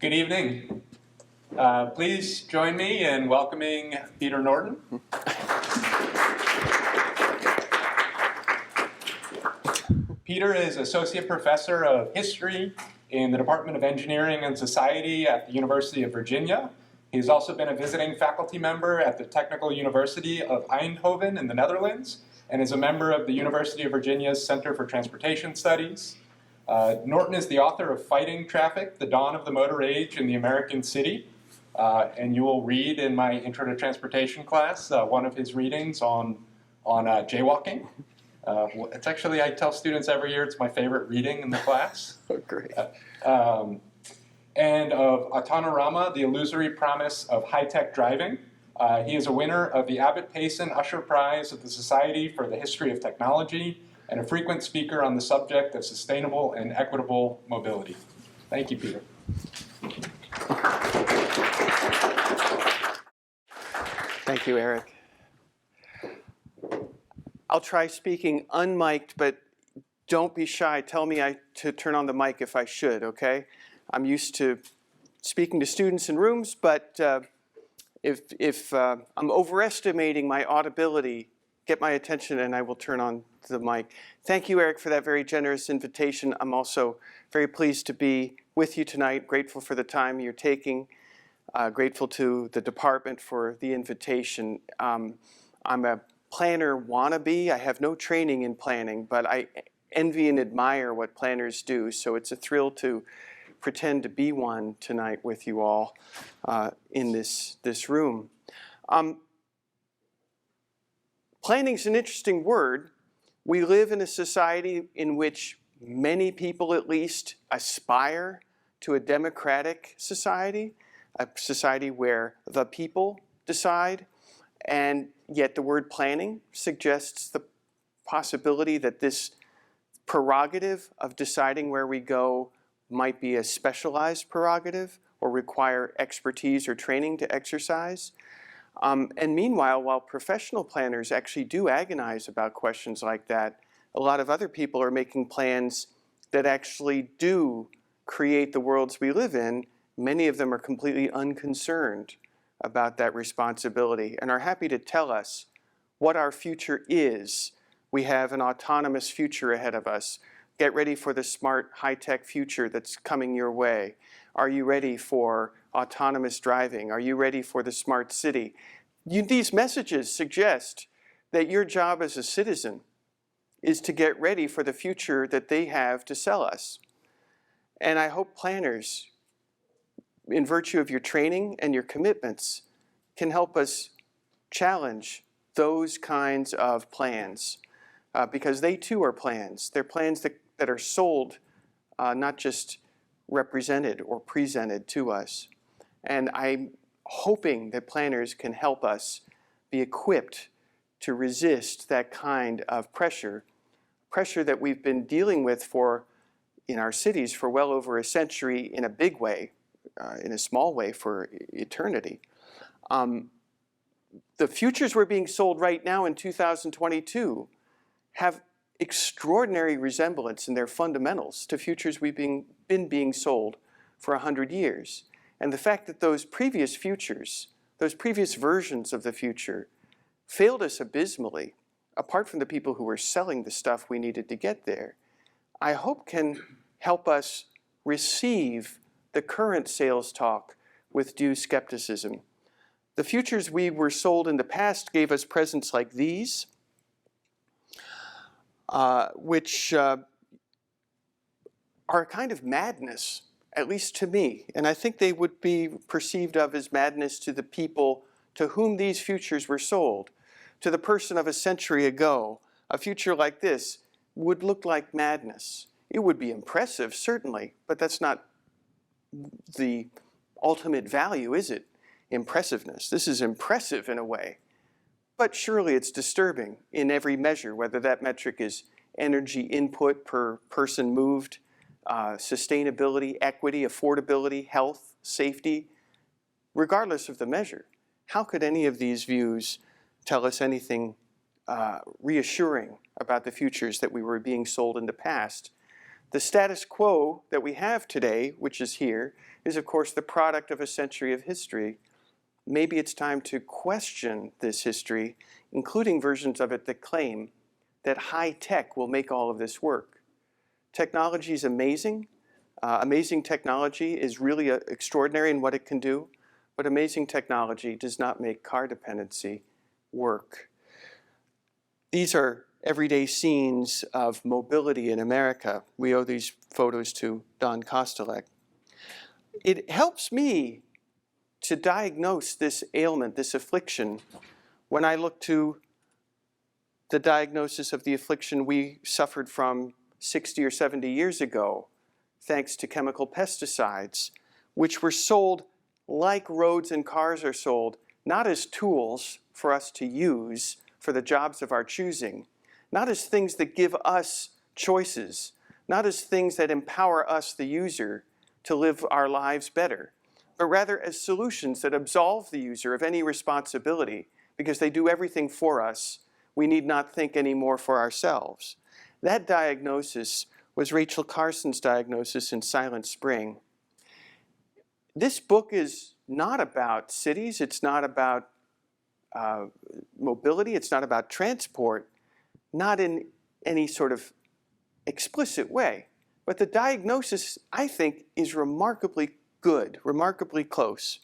Good evening. Please join me in welcoming Peter Norton. Peter is Associate Professor of History in the Department of Engineering and Society at the University of Virginia. He's also been a visiting faculty member at the Technical University of Eindhoven in the Netherlands, and is a member of the University of Virginia's Center for Transportation Studies. Norton is the author of Fighting Traffic, The Dawn of the Motor Age in the American City. And you will read in my Intro to Transportation class one of his readings on jaywalking. It's actually, I tell students every year, it's my favorite reading in the class. Oh, great. And of Autonorama, The Illusory Promise of High-Tech Driving. He is a winner of the Abbott Payson Usher Prize of the Society for the History of Technology, and a frequent speaker on the subject of sustainable and equitable mobility. Thank you, Peter. Thank you, Eric. I'll try speaking unmiked, but don't be shy. Tell me to turn on the mic if I should, okay? I'm used to speaking to students in rooms, but if I'm overestimating my audibility, get my attention and I will turn on the mic. Thank you, Eric, for that very generous invitation. I'm also very pleased to be with you tonight, grateful for the time you're taking, grateful to the department for the invitation. I'm a planner wannabe. I have no training in planning, but I envy and admire what planners do, so it's a thrill to pretend to be one tonight with you all in this room. Planning's an interesting word. We live in a society in which many people, at least, aspire to a democratic society, a society where the people decide, and yet the word planning suggests the possibility that this prerogative of deciding where we go might be a specialized prerogative or require expertise or training to exercise. And meanwhile, while professional planners actually do agonize about questions like that, a lot of other people are making plans that actually do create the worlds we live in. Many of them are completely unconcerned about that responsibility and are happy to tell us what our future is. We have an autonomous future ahead of us. Get ready for the smart, high-tech future that's coming your way. Are you ready for autonomous driving? Are you ready for the smart city? These messages suggest that your job as a citizen is to get ready for the future that they have to sell us. And I hope planners, in virtue of your training and your commitments, can help us challenge those kinds of plans, because they too are plans. They're plans that are sold, not just represented or presented to us. And I'm hoping that planners can help us be equipped to resist that kind of pressure that we've been dealing with in our cities for well over a century in a big way, in a small way for eternity. The futures we're being sold right now in 2022 have extraordinary resemblance in their fundamentals to futures we've been being sold for 100 years. And the fact that those previous futures, those previous versions of the future, failed us abysmally, apart from the people who were selling the stuff we needed to get there, I hope can help us receive the current sales talk with due skepticism. The futures we were sold in the past gave us presents like these, which are a kind of madness, at least to me. And I think they would be perceived of as madness to the people to whom these futures were sold. To the person of a century ago, a future like this would look like madness. It would be impressive, certainly, but that's not the ultimate value, is it? Impressiveness. This is impressive in a way, but surely it's disturbing in every measure, whether that metric is energy input per person moved, sustainability, equity, affordability, health, safety, regardless of the measure. How could any of these views tell us anything reassuring about the futures that we were being sold in the past? The status quo that we have today, which is here, is of course the product of a century of history. Maybe it's time to question this history, including versions of it that claim that high tech will make all of this work. Technology is amazing. Amazing technology is really extraordinary in what it can do, but amazing technology does not make car dependency work. These are everyday scenes of mobility in America. We owe these photos to Don Kostelek. It helps me to diagnose this ailment, this affliction, when I look to the diagnosis of the affliction we suffered from 60 or 70 years ago, thanks to chemical pesticides, which were sold like roads and cars are sold, not as tools for us to use for the jobs of our choosing, not as things that give us choices, not as things that empower us, the user, to live our lives better, but rather as solutions that absolve the user of any responsibility because they do everything for us. We need not think anymore for ourselves. That diagnosis was Rachel Carson's diagnosis in Silent Spring. This book is not about cities, it's not about mobility, it's not about transport, not in any sort of explicit way. But the diagnosis, I think, is remarkably good, remarkably close.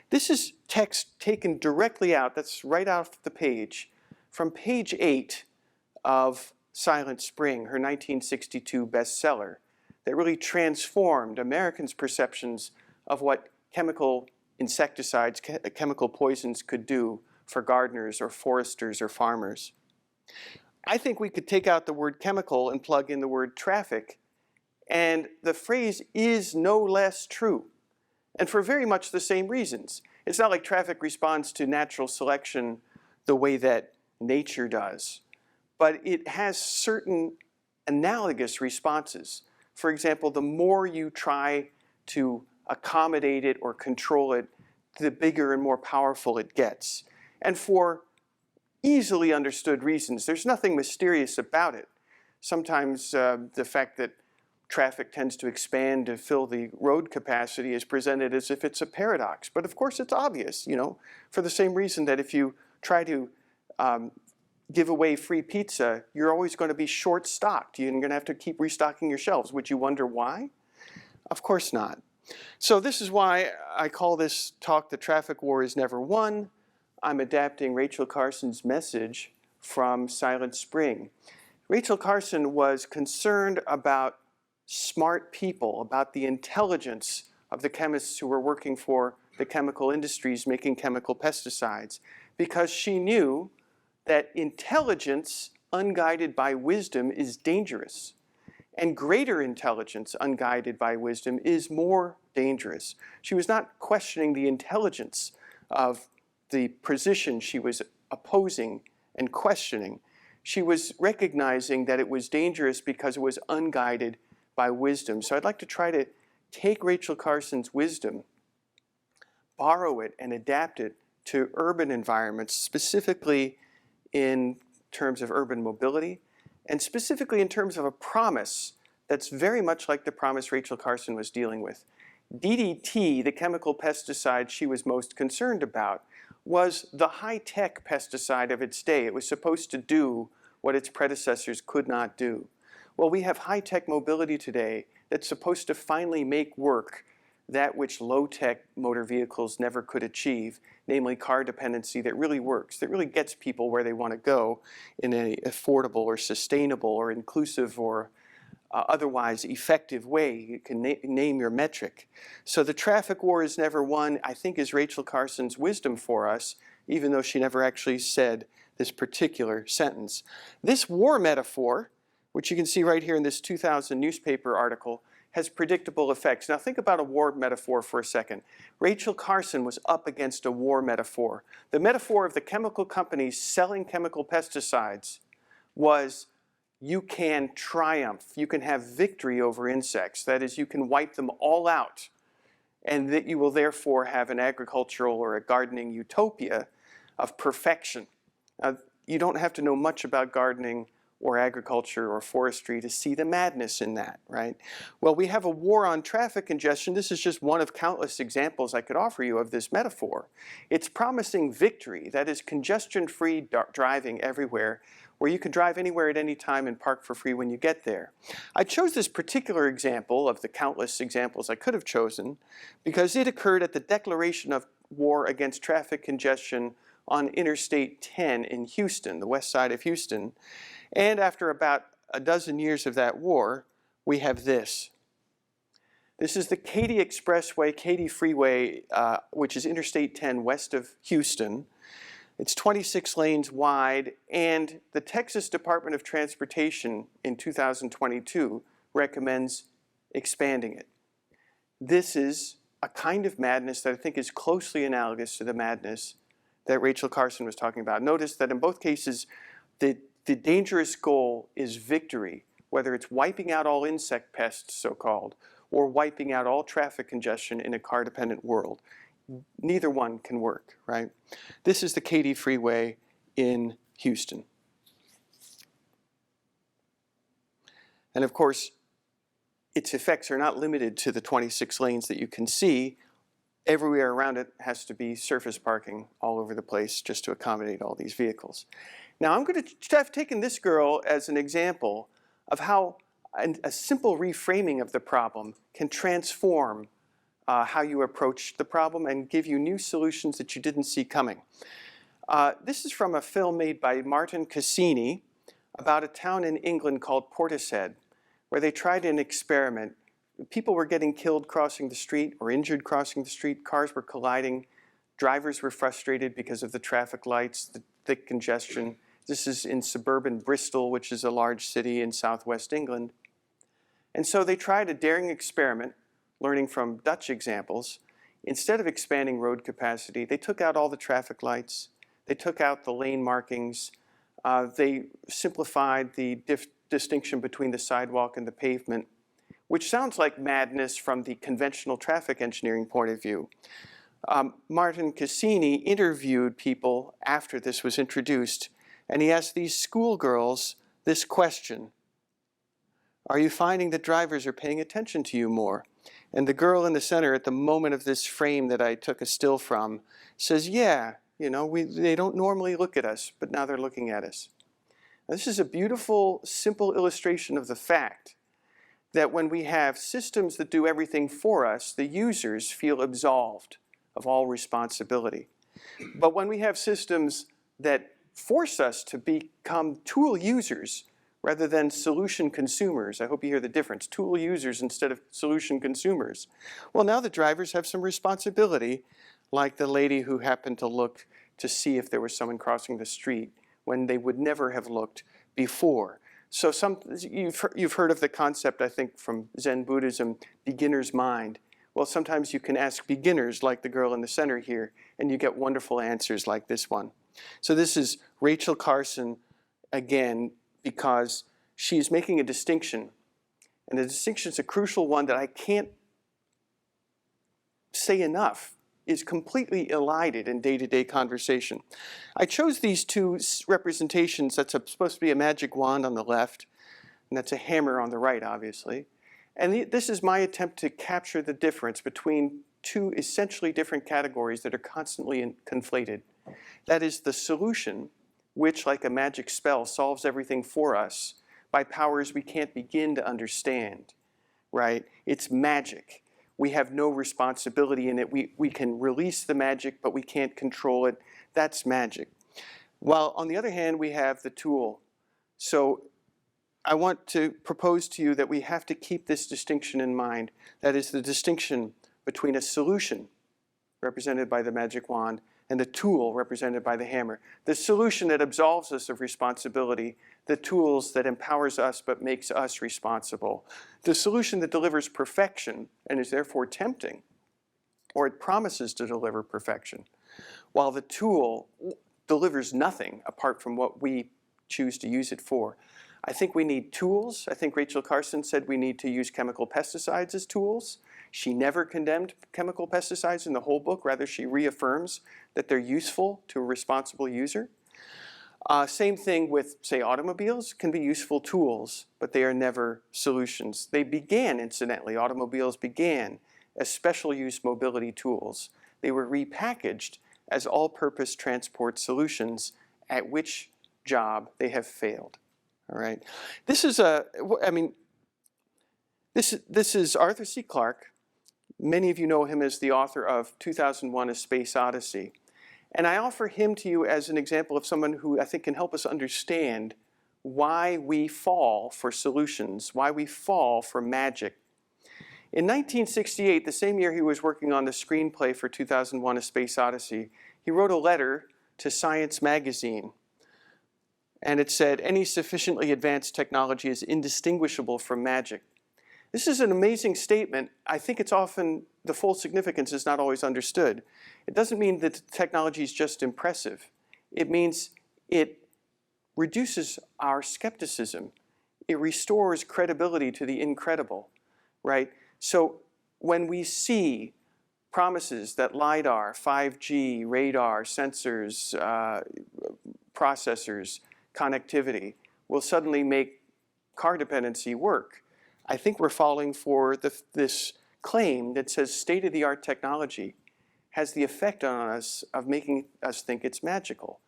This is text taken directly out, that's right off the page, from page 8 of Silent Spring, her 1962 bestseller, that really transformed Americans' perceptions of what chemical insecticides, chemical poisons could do for gardeners or foresters or farmers. I think we could take out the word chemical and plug in the word traffic, and the phrase is no less true, and for very much the same reasons. It's not like traffic responds to natural selection the way that nature does, but it has certain analogous responses. For example, the more you try to accommodate it or control it, the bigger and more powerful it gets. And for easily understood reasons. There's nothing mysterious about it. Sometimes the fact that traffic tends to expand to fill the road capacity is presented as if it's a paradox. But of course it's obvious, for the same reason that if you try to give away free pizza, you're always going to be short-stocked. You're going to have to keep restocking your shelves. Would you wonder why? Of course not. So this is why I call this talk "The Traffic War is Never Won." I'm adapting Rachel Carson's message from Silent Spring. Rachel Carson was concerned about smart people, about the intelligence of the chemists who were working for the chemical industries making chemical pesticides, because she knew that intelligence unguided by wisdom is dangerous, and greater intelligence unguided by wisdom is more dangerous. She was not questioning the intelligence of the position she was opposing and questioning. She was recognizing that it was dangerous because it was unguided by wisdom. So I'd like to try to take Rachel Carson's wisdom, borrow it, and adapt it to urban environments, specifically in terms of urban mobility, and specifically in terms of a promise that's very much like the promise Rachel Carson was dealing with. DDT, the chemical pesticide she was most concerned about, was the high-tech pesticide of its day. It was supposed to do what its predecessors could not do. Well, we have high-tech mobility today that's supposed to finally make work that which low-tech motor vehicles never could achieve, namely car dependency that really works, that really gets people where they want to go in an affordable or sustainable or inclusive or otherwise effective way. You can name your metric. So the traffic war is never won, I think, is Rachel Carson's wisdom for us, even though she never actually said this particular sentence. This war metaphor, which you can see right here in this 2000 newspaper article, has predictable effects. Now think about a war metaphor for a second. Rachel Carson was up against a war metaphor. The metaphor of the chemical companies selling chemical pesticides was you can triumph, you can have victory over insects. That is, you can wipe them all out, and that you will therefore have an agricultural or a gardening utopia of perfection. You don't have to know much about gardening or agriculture or forestry to see the madness in that, right? Well, we have a war on traffic congestion. This is just one of countless examples I could offer you of this metaphor. It's promising victory, that is congestion-free driving everywhere, where you can drive anywhere at any time and park for free when you get there. I chose this particular example of the countless examples I could have chosen because it occurred at the declaration of war against traffic congestion on Interstate 10 in Houston, the west side of Houston. And after about a dozen years of that war, we have this. This is the Katy Expressway, Katy Freeway, which is Interstate 10 west of Houston. It's 26 lanes wide, and the Texas Department of Transportation in 2022 recommends expanding it. This is a kind of madness that I think is closely analogous to the madness that Rachel Carson was talking about. Notice that in both cases, the dangerous goal is victory, whether it's wiping out all insect pests, so-called, or wiping out all traffic congestion in a car-dependent world. Neither one can work, right? This is the Katy Freeway in Houston. And of course, its effects are not limited to the 26 lanes that you can see. Everywhere around it has to be surface parking all over the place just to accommodate all these vehicles. Now I'm going to have taken this girl as an example of how a simple reframing of the problem can transform how you approach the problem and give you new solutions that you didn't see coming. This is from a film made by Martin Cassini about a town in England called Portishead, where they tried an experiment. People were getting killed crossing the street or injured crossing the street. Cars were colliding. Drivers were frustrated because of the traffic lights, the thick congestion. This is in suburban Bristol, which is a large city in southwest England. And so they tried a daring experiment, learning from Dutch examples. Instead of expanding road capacity, they took out all the traffic lights. They took out the lane markings. They simplified the distinction between the sidewalk and the pavement, which sounds like madness from the conventional traffic engineering point of view. Martin Cassini interviewed people after this was introduced, and he asked these schoolgirls this question: are you finding that drivers are paying attention to you more? And the girl in the center at the moment of this frame that I took a still from says, yeah, you know, they don't normally look at us, but now they're looking at us. Now, this is a beautiful, simple illustration of the fact that when we have systems that do everything for us, the users feel absolved of all responsibility. But when we have systems that force us to become tool users rather than solution consumers, I hope you hear the difference, tool users instead of solution consumers, well, now the drivers have some responsibility, like the lady who happened to look to see if there was someone crossing the street when they would never have looked before. So you've heard of the concept, I think, from Zen Buddhism, beginner's mind. Well, sometimes you can ask beginners, like the girl in the center here, and you get wonderful answers like this one. So this is Rachel Carson, again, because she's making a distinction. And the distinction is a crucial one that I can't say enough, is completely elided in day-to-day conversation. I chose these two representations. That's supposed to be a magic wand on the left, and that's a hammer on the right, obviously. And this is my attempt to capture the difference between two essentially different categories that are constantly conflated. That is the solution, which, like a magic spell, solves everything for us by powers we can't begin to understand, right? It's magic. We have no responsibility in it. We can release the magic, but we can't control it. That's magic. While on the other hand, we have the tool. So I want to propose to you that we have to keep this distinction in mind. That is the distinction between a solution, represented by the magic wand, and the tool represented by the hammer. The solution that absolves us of responsibility, the tools that empowers us but makes us responsible. The solution that delivers perfection and is therefore tempting, or it promises to deliver perfection, while the tool delivers nothing apart from what we choose to use it for. I think we need tools. I think Rachel Carson said we need to use chemical pesticides as tools. She never condemned chemical pesticides in the whole book. Rather, she reaffirms that they're useful to a responsible user. Same thing with, say, automobiles can be useful tools, but they are never solutions. They began, incidentally, automobiles began as special use mobility tools. They were repackaged as all-purpose transport solutions, at which job they have failed. All right. This is this is Arthur C. Clarke. Many of you know him as the author of 2001: A Space Odyssey. And I offer him to you as an example of someone who I think can help us understand why we fall for solutions, why we fall for magic. In 1968, the same year he was working on the screenplay for 2001: A Space Odyssey, he wrote a letter to Science magazine. And it said, "Any sufficiently advanced technology is indistinguishable from magic." This is an amazing statement. I think it's often, the full significance is not always understood. It doesn't mean that technology is just impressive. It means it reduces our skepticism. It restores credibility to the incredible, right? So when we see promises that LiDAR, 5G, radar, sensors, processors, connectivity will suddenly make car dependency work, I think we're falling for this claim that says state-of-the-art technology has the effect on us of making us think it's magical.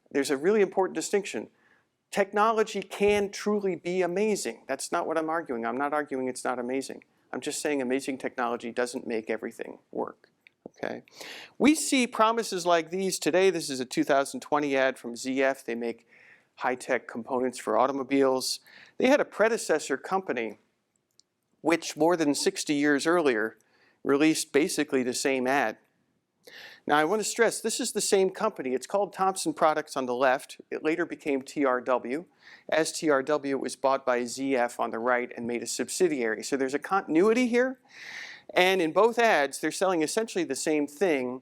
There's a really important distinction. Technology can truly be amazing. That's not what I'm arguing. I'm not arguing it's not amazing. I'm just saying amazing technology doesn't make everything work. Okay? We see promises like these today. This is a 2020 ad from ZF. They make high-tech components for automobiles. They had a predecessor company which more than 60 years earlier released basically the same ad. Now I want to stress, this is the same company. It's called Thomson Products on the left. It later became TRW. As TRW, it was bought by ZF on the right and made a subsidiary. So there's a continuity here. And in both ads, they're selling essentially the same thing,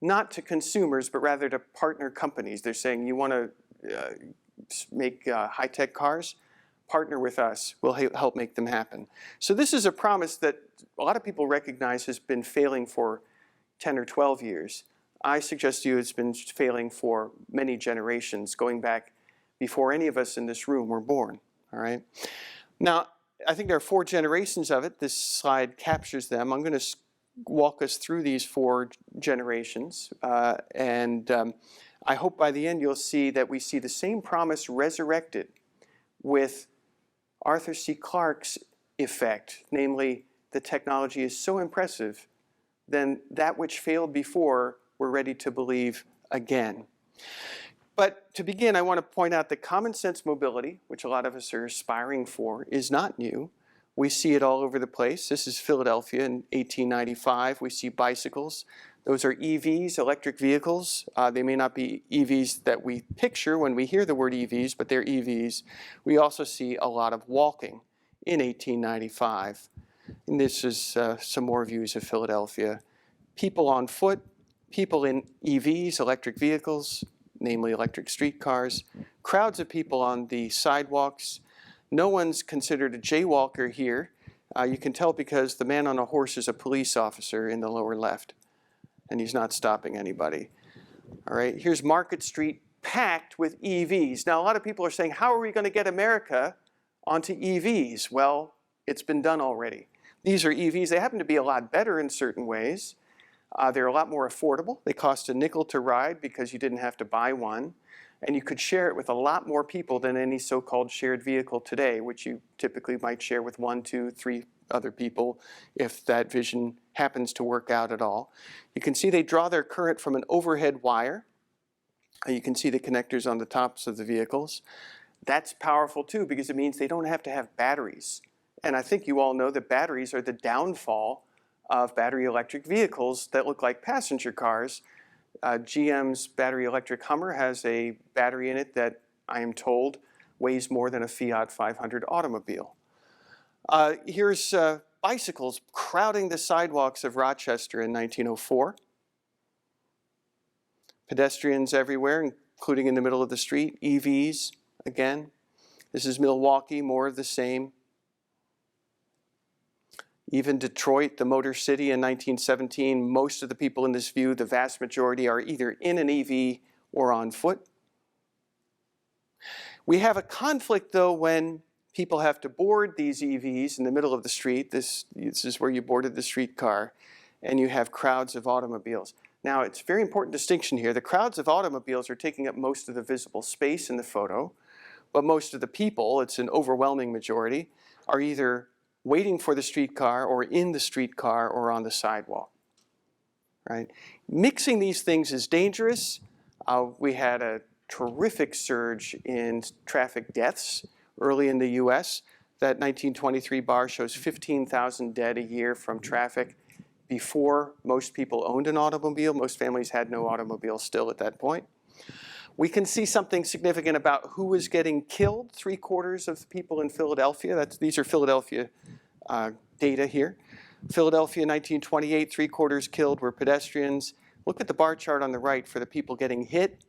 not to consumers, but rather to partner companies. They're saying, you want to make high-tech cars? Partner with us. We'll help make them happen. So this is a promise that a lot of people recognize has been failing for 10 or 12 years. I suggest to you it's been failing for many generations, going back before any of us in this room were born. All right. Now, I think there are 4 generations of it. This slide captures them. I'm going to walk us through these 4 generations. I hope by the end you'll see that we see the same promise resurrected with Arthur C. Clarke's effect, namely the technology is so impressive, then that which failed before, we're ready to believe again. But to begin, I want to point out that common sense mobility, which a lot of us are aspiring for, is not new. We see it all over the place. This is Philadelphia in 1895. We see bicycles. Those are EVs, electric vehicles. They may not be EVs that we picture when we hear the word EVs, but they're EVs. We also see a lot of walking in 1895. And this is some more views of Philadelphia. People on foot, people in EVs, electric vehicles, namely electric streetcars, crowds of people on the sidewalks. No one's considered a jaywalker here. You can tell because the man on a horse is a police officer in the lower left, and he's not stopping anybody. All right, here's Market Street packed with EVs. Now, a lot of people are saying, how are we going to get America onto EVs? Well, it's been done already. These are EVs. They happen to be a lot better in certain ways. They're a lot more affordable. They cost a nickel to ride because you didn't have to buy one. And you could share it with a lot more people than any so-called shared vehicle today, which you typically might share with 1, 2, 3 other people if that vision happens to work out at all. You can see they draw their current from an overhead wire. You can see the connectors on the tops of the vehicles. That's powerful too because it means they don't have to have batteries. And I think you all know that batteries are the downfall of battery electric vehicles that look like passenger cars. GM's battery electric Hummer has a battery in it that I am told weighs more than a Fiat 500 automobile. Here's bicycles crowding the sidewalks of Rochester in 1904. Pedestrians everywhere, including in the middle of the street. EVs, again. This is Milwaukee, more of the same. Even Detroit, the Motor City in 1917, most of the people in this view, the vast majority, are either in an EV or on foot. We have a conflict, though, when people have to board these EVs in the middle of the street. This is where you boarded the streetcar, and you have crowds of automobiles. Now, it's a very important distinction here. The crowds of automobiles are taking up most of the visible space in the photo, but most of the people, it's an overwhelming majority, are either waiting for the streetcar or in the streetcar or on the sidewalk. Right? Mixing these things is dangerous. We had a terrific surge in traffic deaths early in the US. That 1923 bar shows 15,000 dead a year from traffic before most people owned an automobile. Most families had no automobile still at that point. We can see something significant about who was getting killed. 3/4 of the people in Philadelphia, these are Philadelphia data here. Philadelphia 1928, 3/4 killed were pedestrians. Look at the bar chart on the right for the people getting hit,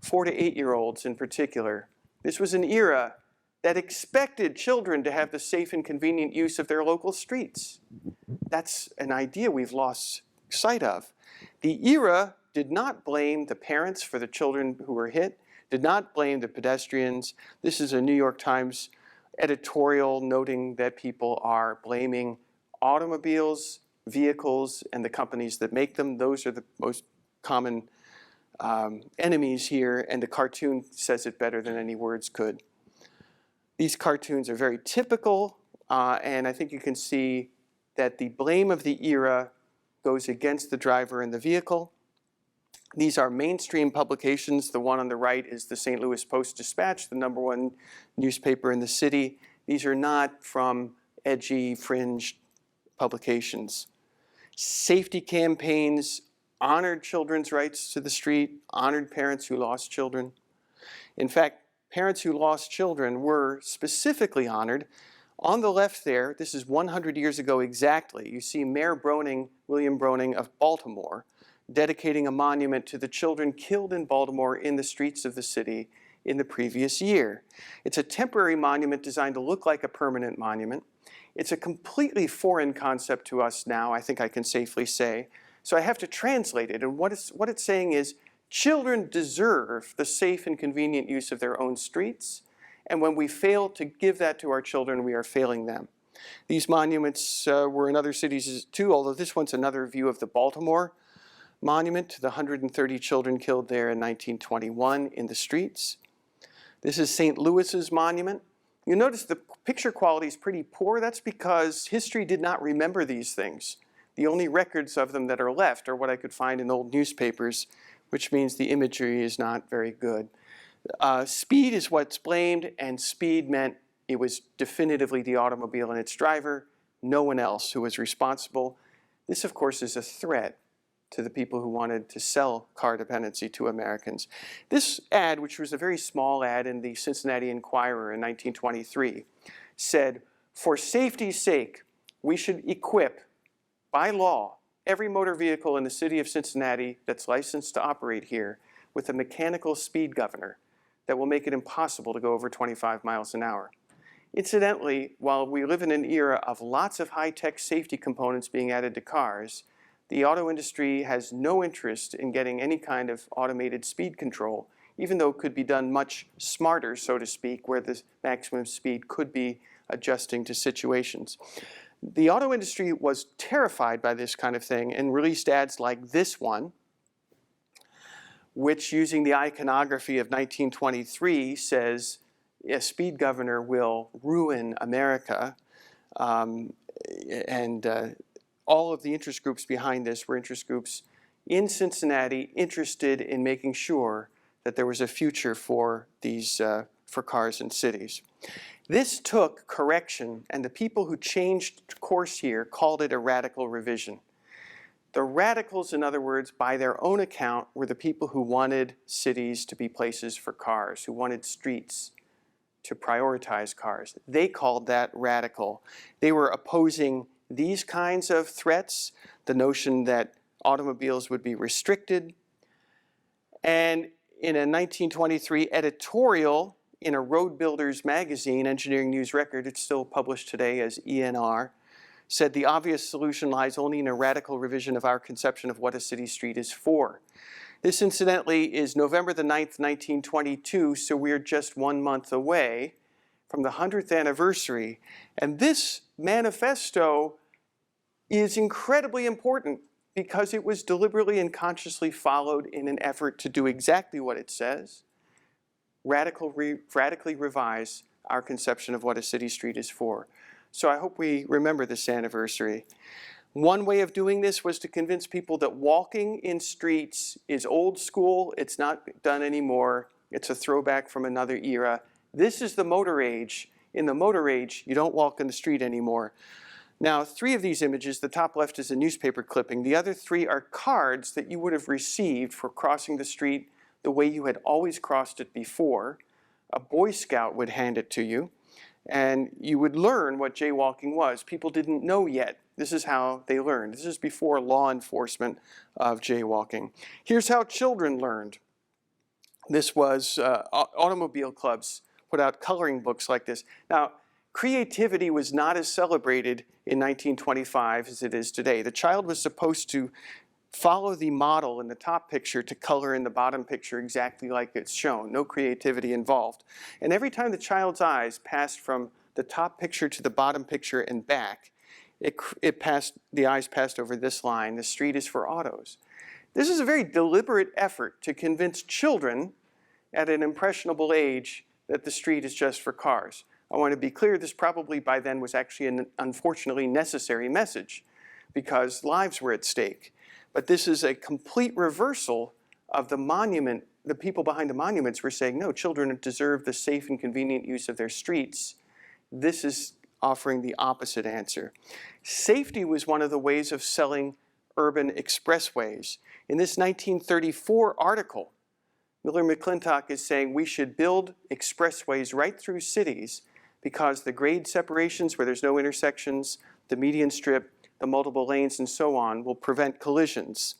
4 to 8-year-olds in particular. This was an era that expected children to have the safe and convenient use of their local streets. That's an idea we've lost sight of. The era did not blame the parents for the children who were hit, did not blame the pedestrians. This is a New York Times editorial noting that people are blaming automobiles, vehicles, and the companies that make them. Those are the most common enemies here, and the cartoon says it better than any words could. These cartoons are very typical, and I think you can see that the blame of the era goes against the driver and the vehicle. These are mainstream publications. The one on the right is the St. Louis Post-Dispatch, the #1 newspaper in the city. These are not from edgy, fringe publications. Safety campaigns honored children's rights to the street, honored parents who lost children. In fact, parents who lost children were specifically honored. On the left there, this is 100 years ago exactly, you see Mayor Broning, William Broning of Baltimore, dedicating a monument to the children killed in Baltimore in the streets of the city in the previous year. It's a temporary monument designed to look like a permanent monument. It's a completely foreign concept to us now, I think I can safely say. So I have to translate it, and what it's saying is, children deserve the safe and convenient use of their own streets, and when we fail to give that to our children, we are failing them. These monuments were in other cities too, although this one's another view of the Baltimore monument to the 130 children killed there in 1921 in the streets. This is St. Louis's monument. You notice the picture quality is pretty poor. That's because history did not remember these things. The only records of them that are left are what I could find in old newspapers, which means the imagery is not very good. Speed is what's blamed, and speed meant it was definitively the automobile and its driver, no one else who was responsible. This, of course, is a threat to the people who wanted to sell car dependency to Americans. This ad, which was a very small ad in the Cincinnati Enquirer in 1923, said, "For safety's sake, we should equip, by law, every motor vehicle in the city of Cincinnati that's licensed to operate here with a mechanical speed governor that will make it impossible to go over 25 miles an hour." Incidentally, while we live in an era of lots of high-tech safety components being added to cars, the auto industry has no interest in getting any kind of automated speed control, even though it could be done much smarter, so to speak, where the maximum speed could be adjusting to situations. The auto industry was terrified by this kind of thing and released ads like this one, which, using the iconography of 1923, says a speed governor will ruin America. All of the interest groups behind this were interest groups in Cincinnati interested in making sure that there was a future for these for cars in cities. This took correction, and the people who changed course here called it a radical revision. The radicals, in other words, by their own account, were the people who wanted cities to be places for cars, who wanted streets to prioritize cars. They called that radical. They were opposing these kinds of threats, the notion that automobiles would be restricted. And in a 1923 editorial in a road builders magazine, Engineering News Record, it's still published today as ENR, said the obvious solution lies only in a radical revision of our conception of what a city street is for. This, incidentally, is November the 9th, 1922, so we're just 1 month away from the 100th anniversary. And this manifesto is incredibly important because it was deliberately and consciously followed in an effort to do exactly what it says, radically revise our conception of what a city street is for. So I hope we remember this anniversary. One way of doing this was to convince people that walking in streets is old school, it's not done anymore, it's a throwback from another era. This is the motor age. In the motor age, you don't walk in the street anymore. Now, 3 of these images, the top left is a newspaper clipping. The other 3 are cards that you would have received for crossing the street the way you had always crossed it before. A Boy Scout would hand it to you, and you would learn what jaywalking was. People didn't know yet. This is how they learned. This is before law enforcement of jaywalking. Here's how children learned. This was automobile clubs put out coloring books like this. Now, creativity was not as celebrated in 1925 as it is today. The child was supposed to follow the model in the top picture to color in the bottom picture exactly like it's shown. No creativity involved. And every time the child's eyes passed from the top picture to the bottom picture and back, the eyes passed over this line. The street is for autos. This is a very deliberate effort to convince children at an impressionable age that the street is just for cars. I want to be clear, this probably by then was actually an unfortunately necessary message because lives were at stake. But this is a complete reversal of the monument. The people behind the monuments were saying, no, children deserve the safe and convenient use of their streets. This is offering the opposite answer. Safety was one of the ways of selling urban expressways. In this 1934 article, Miller McClintock is saying we should build expressways right through cities because the grade separations where there's no intersections, the median strip, the multiple lanes, and so on will prevent collisions.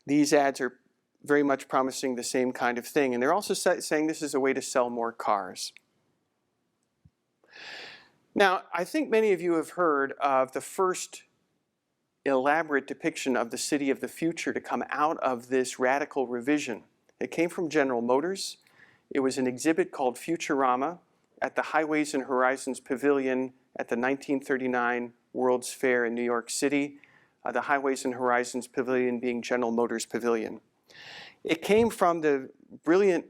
These ads are very much promising the same kind of thing, and they're also saying this is a way to sell more cars. Now, I think many of you have heard of the first elaborate depiction of the city of the future to come out of this radical revision. It came from General Motors. It was an exhibit called Futurama at the Highways and Horizons Pavilion at the 1939 World's Fair in New York City, the Highways and Horizons Pavilion being General Motors Pavilion. It came from the brilliant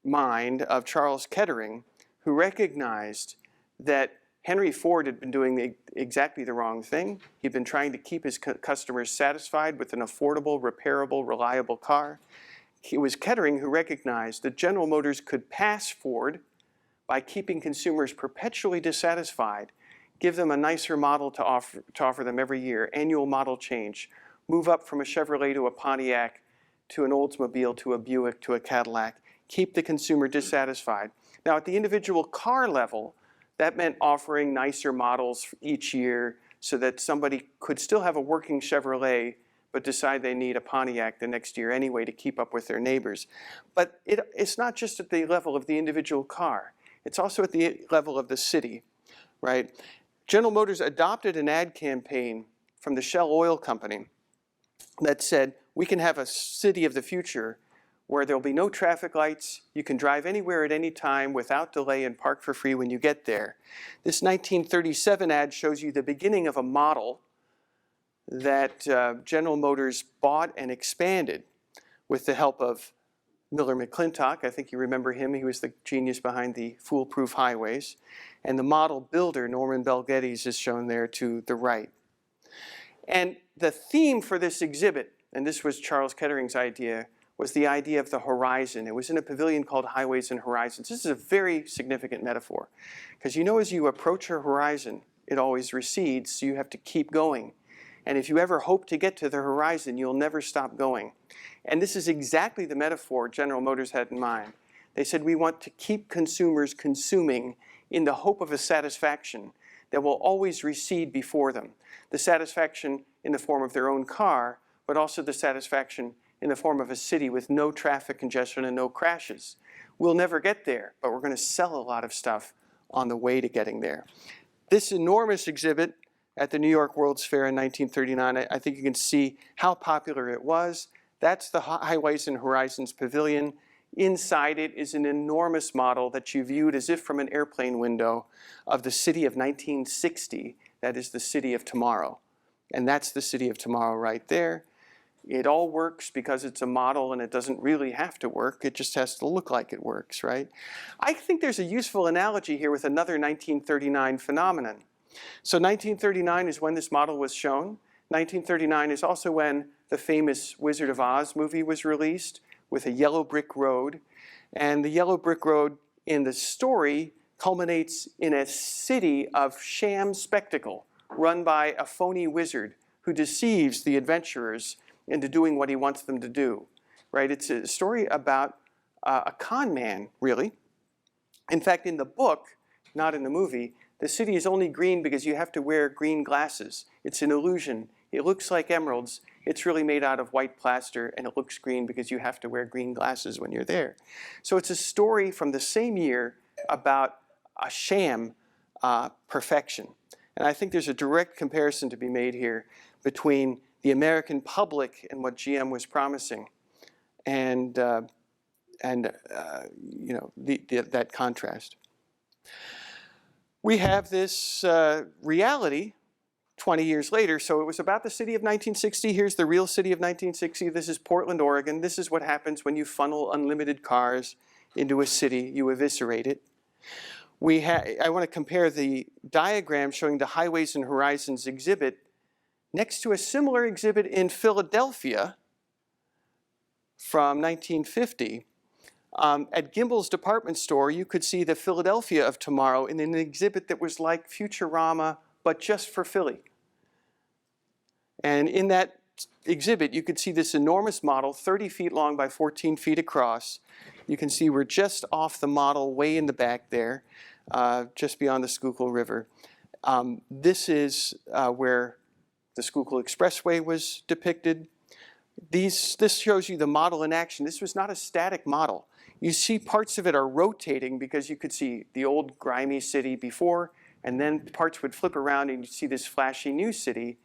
mind of Charles Kettering, who recognized that Henry Ford had been doing exactly the wrong thing. He'd been trying to keep his customers satisfied with an affordable, repairable, reliable car. It was Kettering who recognized that General Motors could pass Ford by keeping consumers perpetually dissatisfied, give them a nicer model to offer them every year, annual model change, move up from a Chevrolet to a Pontiac, to an Oldsmobile, to a Buick, to a Cadillac, keep the consumer dissatisfied. Now, at the individual car level, that meant offering nicer models each year so that somebody could still have a working Chevrolet but decide they need a Pontiac the next year anyway to keep up with their neighbors. But it's not just at the level of the individual car. It's also at the level of the city, right? General Motors adopted an ad campaign from the Shell Oil Company that said, we can have a city of the future where there'll be no traffic lights, you can drive anywhere at any time without delay and park for free when you get there. This 1937 ad shows you the beginning of a model that General Motors bought and expanded with the help of Miller McClintock. I think you remember him. He was the genius behind the foolproof highways. And the model builder, Norman Bell Geddes, is shown there to the right. And the theme for this exhibit, and this was Charles Kettering's idea, was the idea of the horizon. It was in a pavilion called Highways and Horizons. This is a very significant metaphor because you know as you approach a horizon, it always recedes, so you have to keep going. And if you ever hope to get to the horizon, you'll never stop going. And this is exactly the metaphor General Motors had in mind. They said we want to keep consumers consuming in the hope of a satisfaction that will always recede before them. The satisfaction in the form of their own car, but also the satisfaction in the form of a city with no traffic congestion and no crashes. We'll never get there, but we're going to sell a lot of stuff on the way to getting there. This enormous exhibit at the New York World's Fair in 1939. I think you can see how popular it was. That's the Highways and Horizons Pavilion. Inside it is an enormous model that you viewed as if from an airplane window of the city of 1960. That is the city of tomorrow. And that's the city of tomorrow right there. It all works because it's a model and it doesn't really have to work. It just has to look like it works, right? I think there's a useful analogy here with another 1939 phenomenon. So 1939 is when this model was shown. 1939 is also when the famous Wizard of Oz movie was released with a yellow brick road. And the yellow brick road in the story culminates in a city of sham spectacle run by a phony wizard who deceives the adventurers into doing what he wants them to do, right? It's a story about a con man, really. In fact, in the book, not in the movie, the city is only green because you have to wear green glasses. It's an illusion. It looks like emeralds. It's really made out of white plaster, and it looks green because you have to wear green glasses when you're there. So it's a story from the same year about a sham perfection. And I think there's a direct comparison to be made here between the American public and what GM was promising, and you know, that contrast. We have this reality 20 years later. So it was about the city of 1960. Here's the real city of 1960. This is Portland, Oregon. This is what happens when you funnel unlimited cars into a city. You eviscerate it. I want to compare the diagram showing the Highways and Horizons exhibit next to a similar exhibit in Philadelphia from 1950. At Gimbel's department store, you could see the Philadelphia of tomorrow in an exhibit that was like Futurama, but just for Philly. And in that exhibit, you could see this enormous model, 30 feet long by 14 feet across. You can see we're just off the model way in the back there, just beyond the Schuylkill River. This is where the Schuylkill Expressway was depicted. This shows you the model in action. This was not a static model. You see parts of it are rotating because you could see the old grimy city before, and then parts would flip around and you see this flashy new city.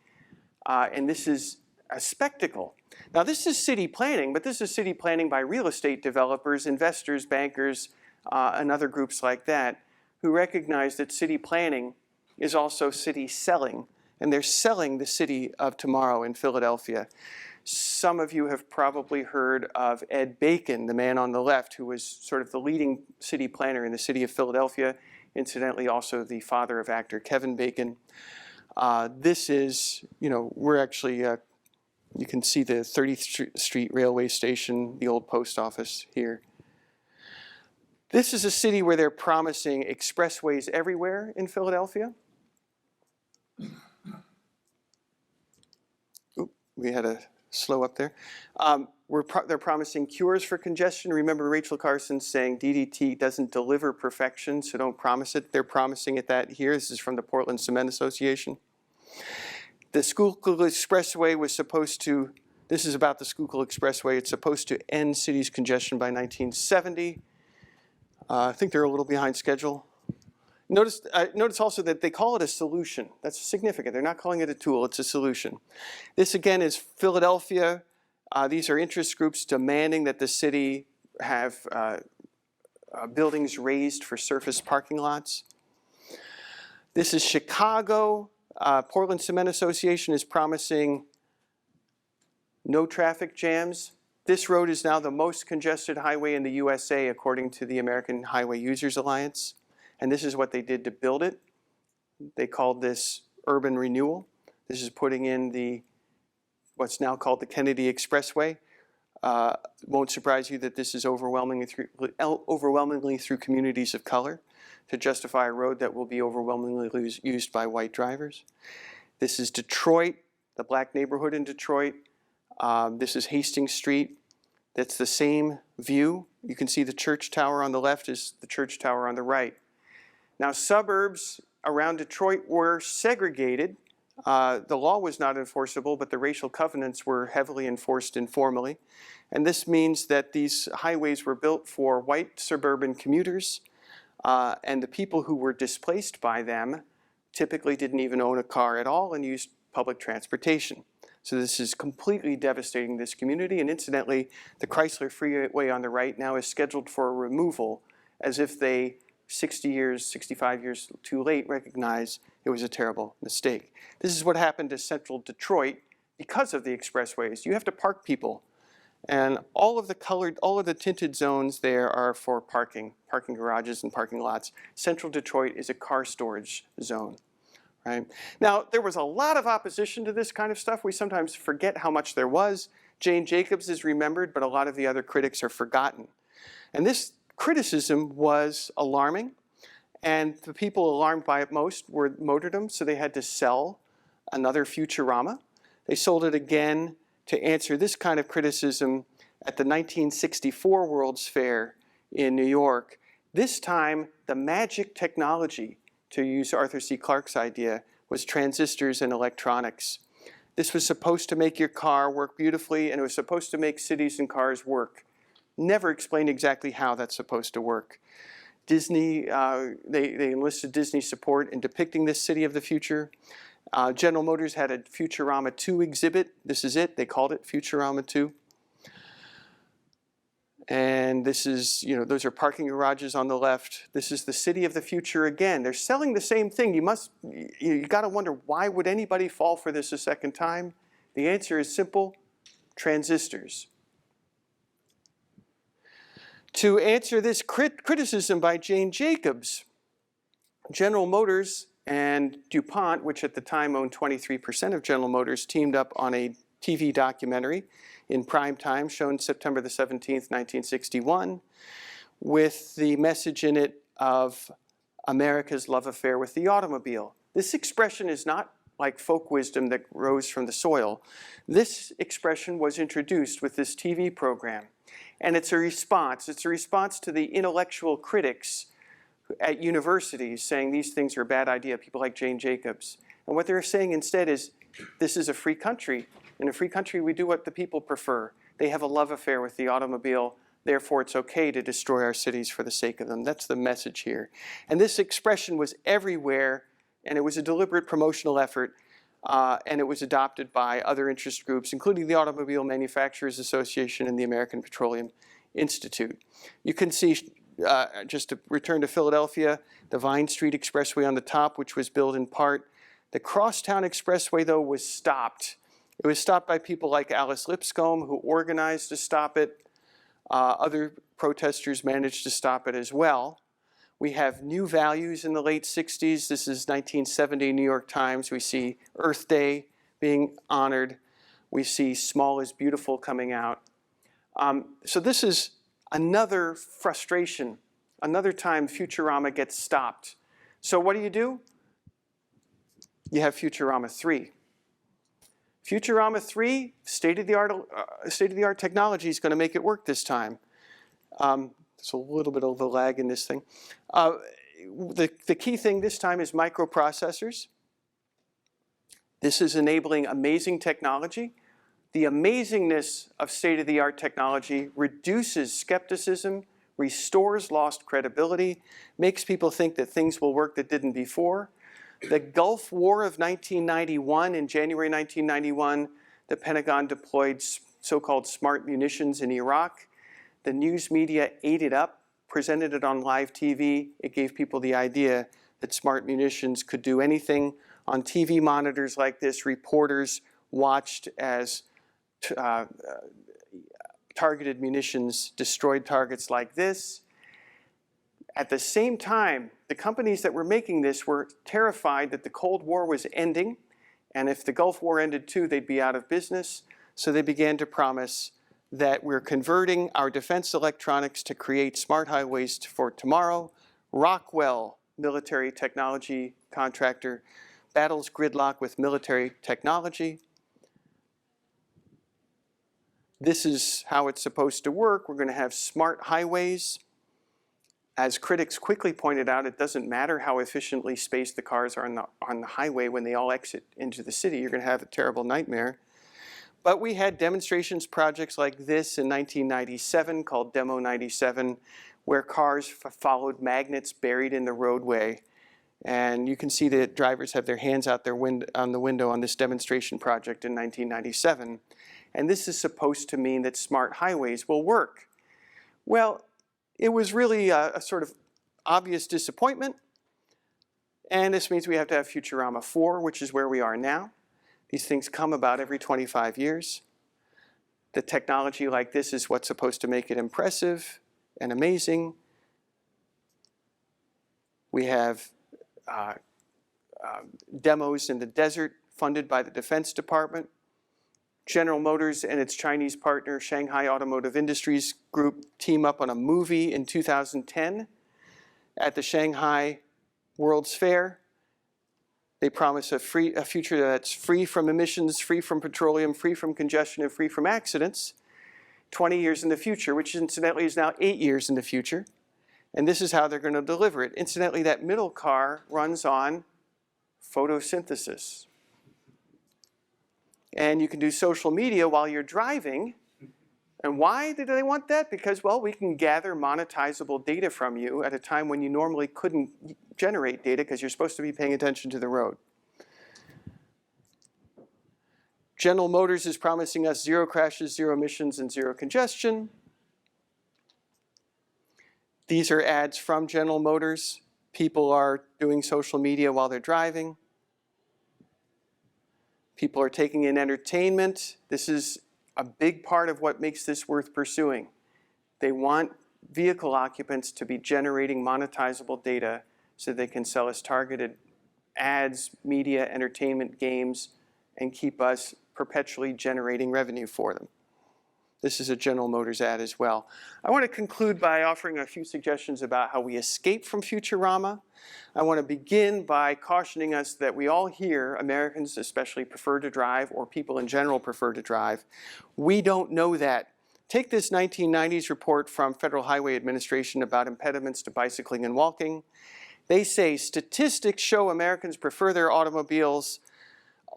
And this is a spectacle. Now this is city planning, but this is city planning by real estate developers, investors, bankers, and other groups like that who recognize that city planning is also city selling. And they're selling the city of tomorrow in Philadelphia. Some of you have probably heard of Ed Bacon, the man on the left, who was sort of the leading city planner in the city of Philadelphia, incidentally also the father of actor Kevin Bacon. This is, you know, we're actually, you can see the 30th Street Railway Station, the old post office here. This is a city where they're promising expressways everywhere in Philadelphia. Oop, we had a slow up there. They're promising cures for congestion. Remember Rachel Carson saying DDT doesn't deliver perfection, so don't promise it. They're promising it that here. This is from the Portland Cement Association. The Schuylkill Expressway was supposed to, this is about the Schuylkill Expressway. It's supposed to end city's congestion by 1970. I think they're a little behind schedule. Notice also that they call it a solution. That's significant. They're not calling it a tool. It's a solution. This, again, is Philadelphia. These are interest groups demanding that the city have buildings raised for surface parking lots. This is Chicago. Portland Cement Association is promising no traffic jams. This road is now the most congested highway in the USA, according to the American Highway Users Alliance. And this is what they did to build it. They called this urban renewal. This is putting in what's now called the Kennedy Expressway. Won't surprise you that this is overwhelmingly through communities of color to justify a road that will be overwhelmingly used by white drivers. This is Detroit, the black neighborhood in Detroit. This is Hastings Street. That's the same view. You can see the church tower on the left is the church tower on the right. Now, suburbs around Detroit were segregated. The law was not enforceable, but the racial covenants were heavily enforced informally. And this means that these highways were built for white suburban commuters, and the people who were displaced by them typically didn't even own a car at all and used public transportation. So this is completely devastating this community. And incidentally, the Chrysler Freeway on the right now is scheduled for removal, as if they, 60 years, 65 years too late, recognize it was a terrible mistake. This is what happened to central Detroit because of the expressways. You have to park people. And all of the tinted zones there are for parking garages and parking lots. Central Detroit is a car storage zone. Right? Now, there was a lot of opposition to this kind of stuff. We sometimes forget how much there was. Jane Jacobs is remembered, but a lot of the other critics are forgotten. And this criticism was alarming, and the people alarmed by it most were Motordom, so they had to sell another Futurama. They sold it again to answer this kind of criticism at the 1964 World's Fair in New York. This time, the magic technology, to use Arthur C. Clarke's idea, was transistors and electronics. This was supposed to make your car work beautifully, and it was supposed to make cities and cars work. Never explained exactly how that's supposed to work. Disney, they enlisted Disney's support in depicting this city of the future. General Motors had a Futurama 2 exhibit. This is it. They called it Futurama 2. And this is, those are parking garages on the left. This is the city of the future again. They're selling the same thing. You got to wonder, why would anybody fall for this a second time? The answer is simple: transistors. To answer this criticism by Jane Jacobs, General Motors and DuPont, which at the time owned 23% of General Motors, teamed up on a TV documentary in prime time, shown September the 17th, 1961, with the message in it of America's love affair with the automobile. This expression is not like folk wisdom that rose from the soil. This expression was introduced with this TV program, and it's a response. It's a response to the intellectual critics at universities saying these things are a bad idea, people like Jane Jacobs. And what they're saying instead is, this is a free country. In a free country, we do what the people prefer. They have a love affair with the automobile. Therefore, it's okay to destroy our cities for the sake of them. That's the message here. And this expression was everywhere, and it was a deliberate promotional effort, and it was adopted by other interest groups, including the Automobile Manufacturers Association and the American Petroleum Institute. You can see, just to return to Philadelphia, the Vine Street Expressway on the top, which was built in part. The Crosstown Expressway, though, was stopped. It was stopped by people like Alice Lipscomb, who organized to stop it. Other protesters managed to stop it as well. We have new values in the late 60s. This is 1970 New York Times. We see Earth Day being honored. We see Small is Beautiful coming out. So this is another frustration, another time Futurama gets stopped. So what do? You have Futurama 3. Futurama 3, state-of-the-art technology is going to make it work this time. There's a little bit of a lag in this thing. The key thing this time is microprocessors. This is enabling amazing technology. The amazingness of state-of-the-art technology reduces skepticism, restores lost credibility, makes people think that things will work that didn't before. The Gulf War of 1991, in January 1991, the Pentagon deployed so-called smart munitions in Iraq. The news media ate it up, presented it on live TV. It gave people the idea that smart munitions could do anything. On TV monitors like this, reporters watched as targeted munitions destroyed targets like this. At the same time, the companies that were making this were terrified that the Cold War was ending, and if the Gulf War ended too, they'd be out of business. So they began to promise that we're converting our defense electronics to create smart highways for tomorrow. Rockwell, military technology contractor, battles gridlock with military technology. This is how it's supposed to work. We're going to have smart highways. As critics quickly pointed out, it doesn't matter how efficiently spaced the cars are on the highway when they all exit into the city. You're going to have a terrible nightmare. But we had demonstrations projects like this in 1997 called Demo 97, where cars followed magnets buried in the roadway. And you can see that drivers have their hands out on the window on this demonstration project in 1997. And this is supposed to mean that smart highways will work. Well, it was really a sort of obvious disappointment. And this means we have to have Futurama 4, which is where we are now. These things come about every 25 years. The technology like this is what's supposed to make it impressive and amazing. We have demos in the desert funded by the Defense Department. General Motors and its Chinese partner, Shanghai Automotive Industries Group, team up on a movie in 2010 at the Shanghai World's Fair. They promise a future that's free from emissions, free from petroleum, free from congestion, and free from accidents, 20 years in the future, which incidentally is now 8 years in the future. And this is how they're going to deliver it. Incidentally, that middle car runs on photosynthesis. And you can do social media while you're driving. And why do they want that? Because, well, we can gather monetizable data from you at a time when you normally couldn't generate data because you're supposed to be paying attention to the road. General Motors is promising us 0 crashes, 0 emissions, and 0 congestion. These are ads from General Motors. People are doing social media while they're driving. People are taking in entertainment. This is a big part of what makes this worth pursuing. They want vehicle occupants to be generating monetizable data so they can sell us targeted ads, media, entertainment, games, and keep us perpetually generating revenue for them. This is a General Motors ad as well. I want to conclude by offering a few suggestions about how we escape from Futurama. I want to begin by cautioning us that we all here, Americans especially, prefer to drive, or people in general prefer to drive. We don't know that. Take this 1990s report from Federal Highway Administration about impediments to bicycling and walking. They say statistics show Americans prefer their automobiles.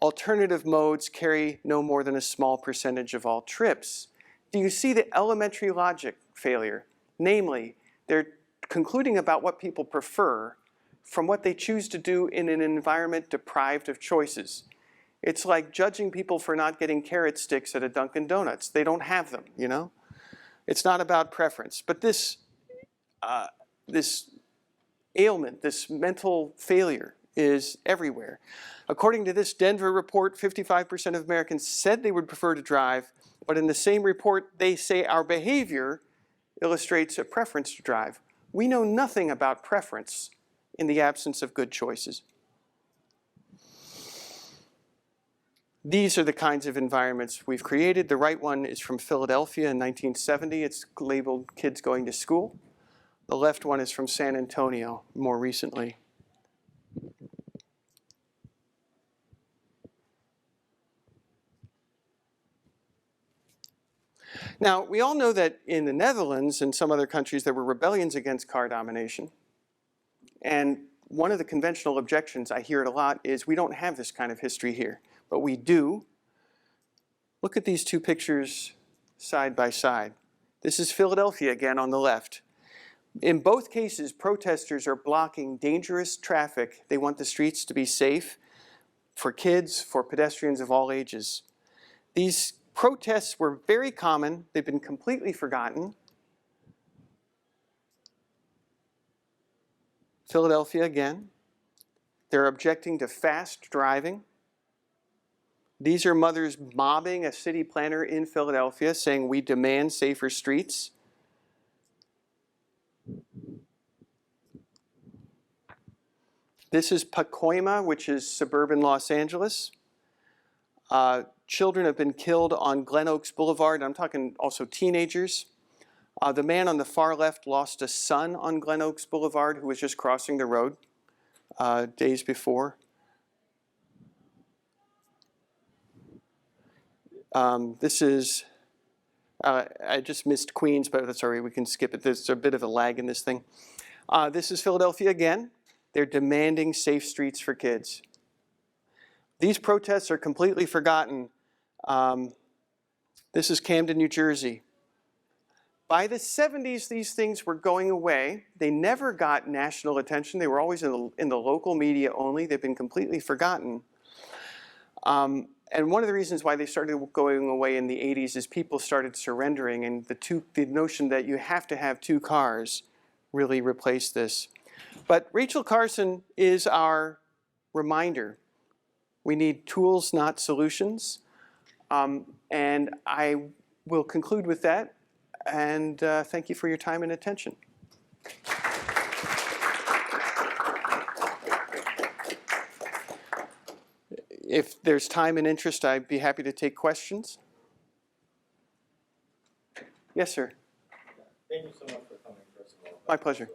Alternative modes carry no more than a small percentage of all trips. Do you see the elementary logic failure? Namely, they're concluding about what people prefer from what they choose to do in an environment deprived of choices. It's like judging people for not getting carrot sticks at a Dunkin' Donuts. They don't have them, you know? It's not about preference. But this ailment, this mental failure is everywhere. According to this Denver report, 55% of Americans said they would prefer to drive, but in the same report, they say our behavior illustrates a preference to drive. We know nothing about preference in the absence of good choices. These are the kinds of environments we've created. The right one is from Philadelphia in 1970. It's labeled Kids Going to School. The left one is from San Antonio more recently. Now, we all know that in the Netherlands and some other countries there were rebellions against car domination. And one of the conventional objections, I hear it a lot, is we don't have this kind of history here. But we do. Look at these two pictures side by side. This is Philadelphia again on the left. In both cases, protesters are blocking dangerous traffic. They want the streets to be safe for kids, for pedestrians of all ages. These protests were very common. They've been completely forgotten. Philadelphia again. They're objecting to fast driving. These are mothers mobbing a city planner in Philadelphia saying, "We demand safer streets." This is Pacoima, which is suburban Los Angeles. Children have been killed on Glen Oaks Boulevard. I'm talking also teenagers. The man on the far left lost a son on Glen Oaks Boulevard who was just crossing the road days before. This is, I just missed Queens, but that's all right, we can skip it. There's a bit of a lag in this thing. This is Philadelphia again. They're demanding safe streets for kids. These protests are completely forgotten. This is Camden, New Jersey. By the 70s, these things were going away. They never got national attention. They were always in the local media only. They've been completely forgotten. And one of the reasons why they started going away in the 80s is people started surrendering, and the notion that you have to have two cars really replaced this. But Rachel Carson is our reminder. We need tools, not solutions. And I will conclude with that. And thank you for your time and attention. If there's time and interest, I'd be happy to take questions. Yes, sir. Thank you so much for coming, first of all. My pleasure.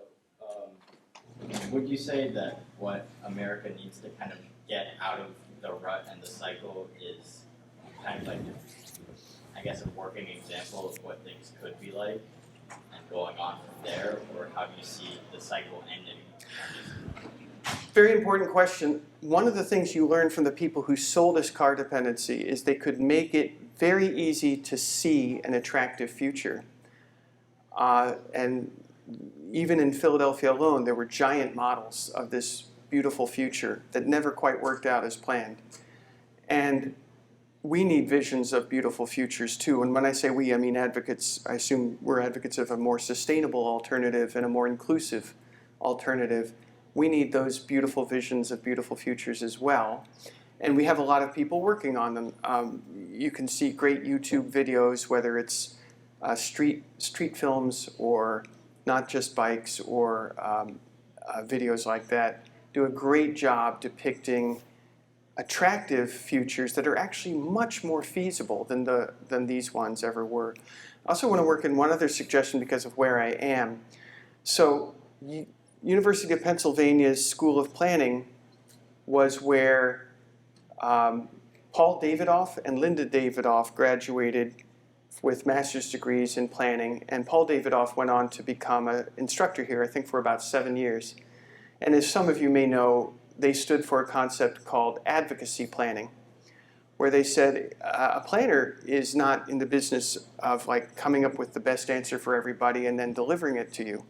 Would you say that what America needs to kind of get out of the rut and the cycle is kind of like, I guess, a working example of what things could be like and going on from there? Or how do you see the cycle ending? Very important question. One of the things you learn from the people who sold us car dependency is they could make it very easy to see an attractive future. And even in Philadelphia alone, there were giant models of this beautiful future that never quite worked out as planned. And we need visions of beautiful futures too. And when I say we, I mean advocates. I assume we're advocates of a more sustainable alternative and a more inclusive alternative. We need those beautiful visions of beautiful futures as well. And we have a lot of people working on them. You can see great YouTube videos, whether it's street films or Not Just Bikes or videos like that, do a great job depicting attractive futures that are actually much more feasible than these ones ever were. I also want to work in one other suggestion because of where I am. So University of Pennsylvania's School of Planning was where Paul Davidoff and Linda Davidoff graduated with master's degrees in planning, and Paul Davidoff went on to become an instructor here, I think for about 7 years. And as some of you may know, they stood for a concept called advocacy planning, where they said a planner is not in the business of like coming up with the best answer for everybody and then delivering it to you.